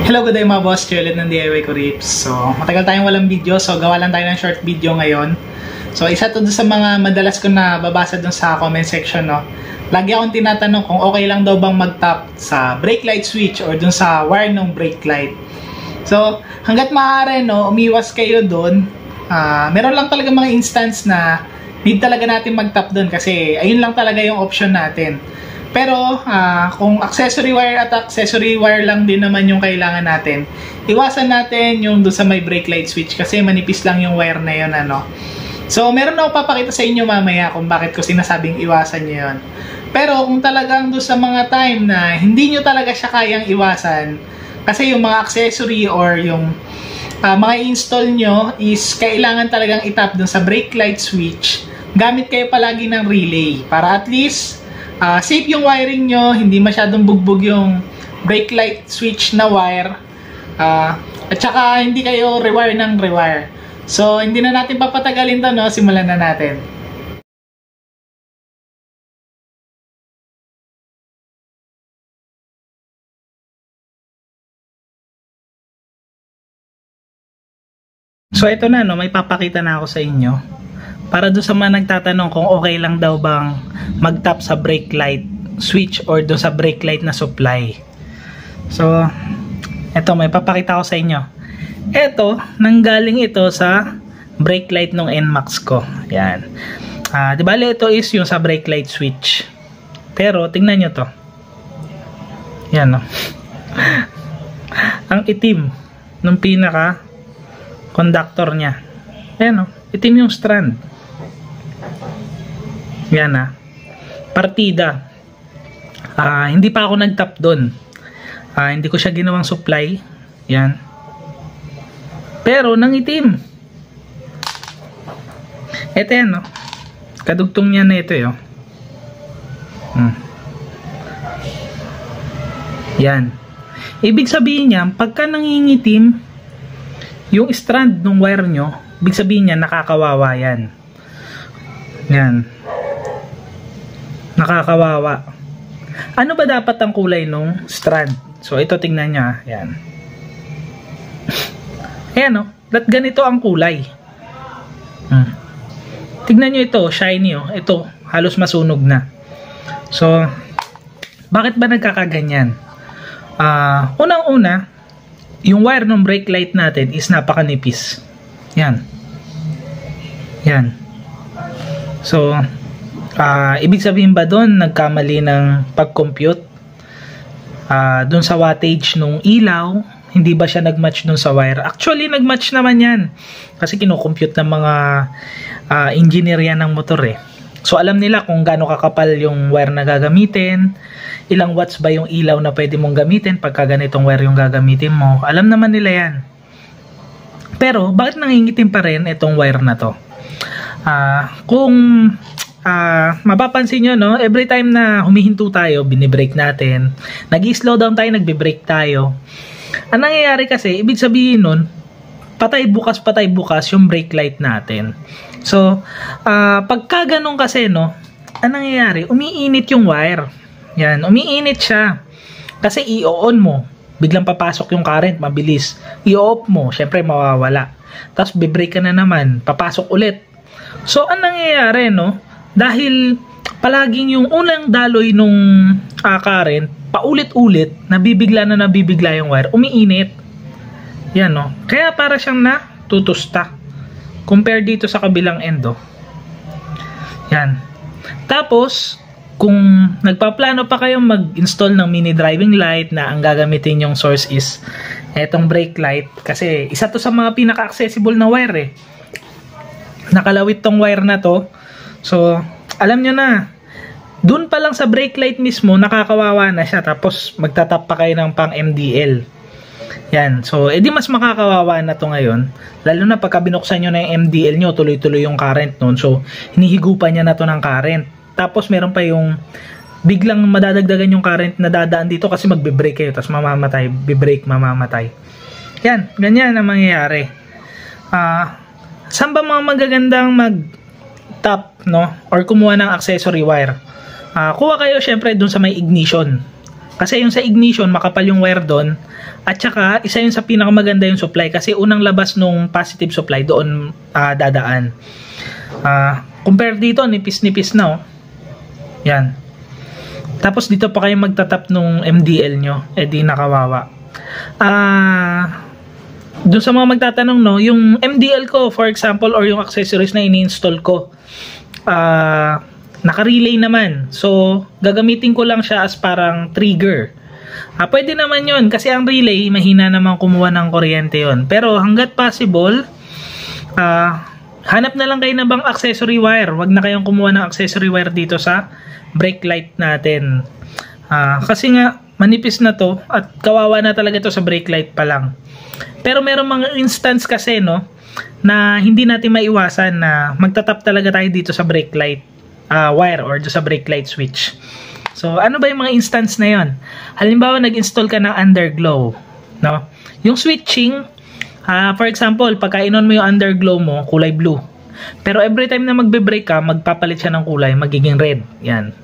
Hello, good day mga boss. Ulit ng DIY Kurips. So, matagal tayong walang video. So, gawa lang tayo ng short video ngayon. So, isa to sa mga madalas ko na babasa dun sa comment section, no? Lagi akong tinatanong kung okay lang daw bang mag-tap sa brake light switch or dun sa wire ng brake light. So, hanggat maaari, no, umiwas kayo dun. Meron lang talaga mga instance na need talaga natin mag-tap dun kasi ayun lang talaga yung option natin. Pero kung accessory wire lang din naman yung kailangan natin, iwasan natin yung doon sa may brake light switch kasi manipis lang yung wire na yun, ano. So meron na ako papakita sa inyo mamaya kung bakit ko sinasabing iwasan nyo yun. Pero kung talagang doon sa mga time na hindi nyo talaga siya kayang iwasan, kasi yung mga accessory or yung mga install nyo is kailangan talagang itap doon sa brake light switch, gamit kayo palagi ng relay para at least safe yung wiring nyo, hindi masyadong bugbog yung brake light switch na wire, at saka hindi kayo rewire ng rewire. So hindi na natin papatagalin to, no? Simulan na natin. So ito na, no, may papakita na ako sa inyo para doon sa mga nagtatanong kung okay lang daw bang mag-tap sa brake light switch or doon sa brake light na supply. So, eto may papakita ko sa inyo. Eto, nanggaling ito sa brake light ng NMAX ko. Yan. Di ba ito is yung sa brake light switch. Pero, tingnan nyo to. Yan, no. Ang itim ng pinaka conductor niya. Ayan, no. Itim yung strand. Yan, partida. Hindi pa ako nag-tap doon. Hindi ko siya ginawang supply. Yan. Pero nangitim. Ito yan, no. Kadugtong niya na ito, yo. Yan. Ibig sabihin niya, pagka nangingitim yung strand ng wire nyo, ibig sabihin niya nakakawawa yan. Yan. Nakakawawa. Ano ba dapat ang kulay nung strand? So ito tingnan niya, yan. Ayan, no. That ganito ang kulay. Tingnan niyo ito, shiny, oh. Ito halos masunog na. So bakit ba nagkakaganyan? Unang-una, yung wire ng brake light natin is napakanipis. Yan. Yan. So ibig sabihin ba doon nagkamali ng pag-compute doon sa wattage nung ilaw, hindi ba siya nagmatch doon sa wire? Actually nagmatch naman yan kasi kino-compute ng mga engineer yan ng motor, eh. So alam nila kung gaano kakapal yung wire na gagamitin, ilang watts ba yung ilaw na pwede mong gamitin pagka ganitong wire yung gagamitin mo. Alam naman nila yan. Pero bakit nangingitim pa rin itong wire na to? Kung mapapansin nyo, no, every time na humihinto tayo, binibrake natin, nag-slow down tayo, nagbe-brake tayo. Ang nangyayari kasi, ibig sabihin nun, patay bukas yung brake light natin. So, pagka ganun kasi, no, ang nangyayari, umiinit yung wire. Yan, umiinit siya. Kasi i-on mo, biglang papasok yung current, mabilis. I-off mo, syempre mawawala. Tapos bibrake ka na naman, papasok ulit. So, ang nangyayari, no, dahil palaging yung unang daloy nung current, paulit-ulit, nabibigla yung wire, umiinit. Yan, no. Kaya para siyang natutusta. Compare dito sa kabilang end, oh. Yan. Tapos, kung nagpaplano pa kayo mag-install ng mini driving light na ang gagamitin yung source is etong brake light, kasi isa to sa mga pinaka-accessible na wire, eh. Nakalawit tong wire na to. So, alam nyo na, dun pa lang sa brake light mismo, nakakawawa na siya. Tapos, magtatap pa kayo ng pang MDL. Yan. So, edi mas makakawawa na to ngayon. Lalo na pagka binuksan nyo na yung MDL nyo, tuloy-tuloy yung current nun. So, hinihigupan niya na to ng current. Tapos, meron pa yung biglang madadagdagan yung current na dadaan dito kasi magbe-brake kayo. Tapos, mamamatay. Be-brake, mamamatay. Yan. Ganyan ang mangyayari. Saan ba mga magagandang mag-tap, no? Or kumuha ng accessory wire? Kuha kayo syempre dun sa may ignition. Kasi yung sa ignition, makapal yung wire doon. At saka, isa yun sa pinakamaganda yung supply. Kasi unang labas nung positive supply, doon dadaan. Compare dito, nipis-nipis na, oh. Yan. Tapos dito pa kayo magtatap nung MDL nyo. Di nakawawa. Doon sa mga magtatanong, no, yung MDL ko, for example, or yung accessories na ini-install ko, naka-relay naman. So, gagamitin ko lang siya as parang trigger. Pwede naman yun. Kasi ang relay, mahina naman kumuha ng kuryente yun. Pero hanggat possible, hanap na lang kayo na bang accessory wire. Huwag na kayong kumuha ng accessory wire dito sa brake light natin. Kasi nga, manipis na to at kawawa na talaga to sa brake light pa lang. Pero meron mga instance kasi, no, na hindi natin maiwasan na magtatap talaga tayo dito sa brake light wire or sa brake light switch. So, ano ba yung mga instance na yon? Halimbawa, nag-install ka ng underglow, no? Yung switching, for example, pagka in-on mo yung underglow mo, kulay blue. Pero every time na magbe-brake ka, magpapalit siya ng kulay, magiging red. Yan.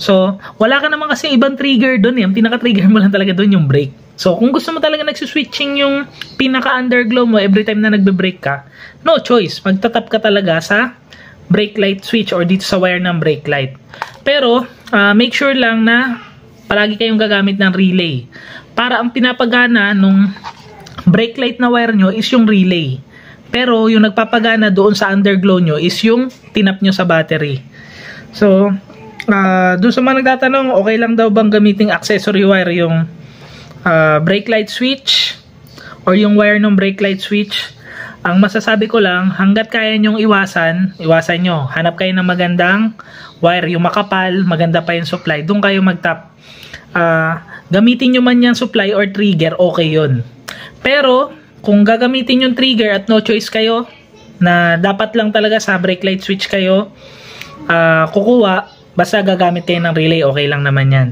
So, wala ka naman kasi ibang trigger doon. Ang pinaka-trigger mo lang talaga doon yung brake. So, kung gusto mo talaga nagsiswitching yung pinaka-underglow mo every time na nagbe-brake ka, no choice. Magtatap ka talaga sa brake light switch or dito sa wire ng brake light. Pero, make sure lang na palagi kayong gagamit ng relay. Para ang pinapagana nung brake light na wire nyo is yung relay. Pero, yung nagpapagana doon sa underglow nyo is yung tinap nyo sa battery. So, doon sa mga nagtatanong, okay lang daw bang gamiting accessory wire yung brake light switch or yung wire ng brake light switch? Ang masasabi ko lang, hanggat kaya nyong iwasan nyo. Hanap kayo ng magandang wire, yung makapal, maganda pa yung supply, doon kayo magtap. Gamitin nyo man yung supply or trigger, okay yun. Pero, kung gagamitin yung trigger at no choice kayo, na dapat lang talaga sa brake light switch kayo kukuha, basta gagamit kayo ng relay, okay lang naman yan.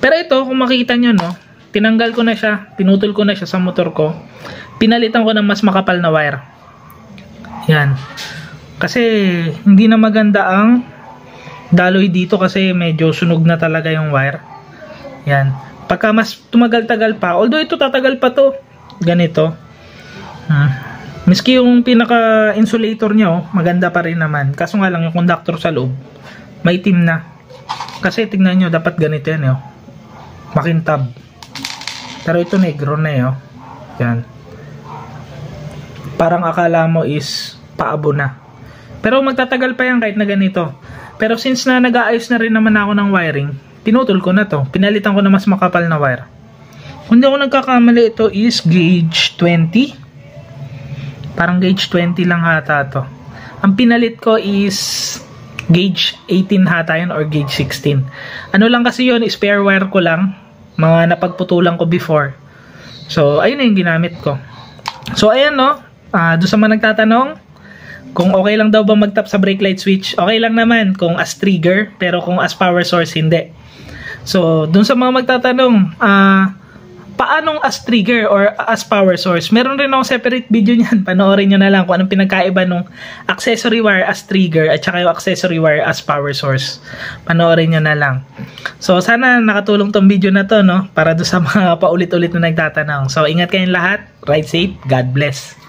Pero ito, kung makikita nyo, no, tinanggal ko na siya, pinutol ko na siya sa motor ko, pinalitan ko ng mas makapal na wire. Yan. Kasi, hindi na maganda ang daloy dito kasi medyo sunog na talaga yung wire. Yan. Pagka mas tumagal-tagal pa, although ito tatagal pa to, ganito. Miski yung pinaka-insulator niya, oh, maganda pa rin naman. Kaso nga lang yung conductor sa loob, may itim na. Kasi tignan nyo, dapat ganito yan, oh. Makintab. Pero ito negro na, oh. Yan. Parang akala mo is paabo na. Pero magtatagal pa yan kahit na ganito. Pero since na nag-aayos na rin naman ako ng wiring, pinutol ko na to. Pinalitan ko na mas makapal na wire. Kung di ako nagkakamali, ito is gauge 20. Parang gauge 20 lang hata to. Ang pinalit ko is gauge 18 hata yun or gauge 16. Ano lang kasi yun, spare wire ko lang. Mga napagputulan ko before. So, ayun na yung ginamit ko. So, ayan, no. Doon sa mga nagtatanong, kung okay lang daw ba magtap sa brake light switch, okay lang naman kung as trigger, pero kung as power source, hindi. So, doon sa mga magtatanong, paanong as trigger or as power source? Meron rin akong separate video niyan. Panoorin nyo na lang kung anong pinagkaiba nung accessory wire as trigger at saka yung accessory wire as power source. Panoorin nyo na lang. So, sana nakatulong tong video na to, no? Para doon sa mga paulit-ulit na nagtatanong. So, ingat kayong lahat. Ride safe. God bless.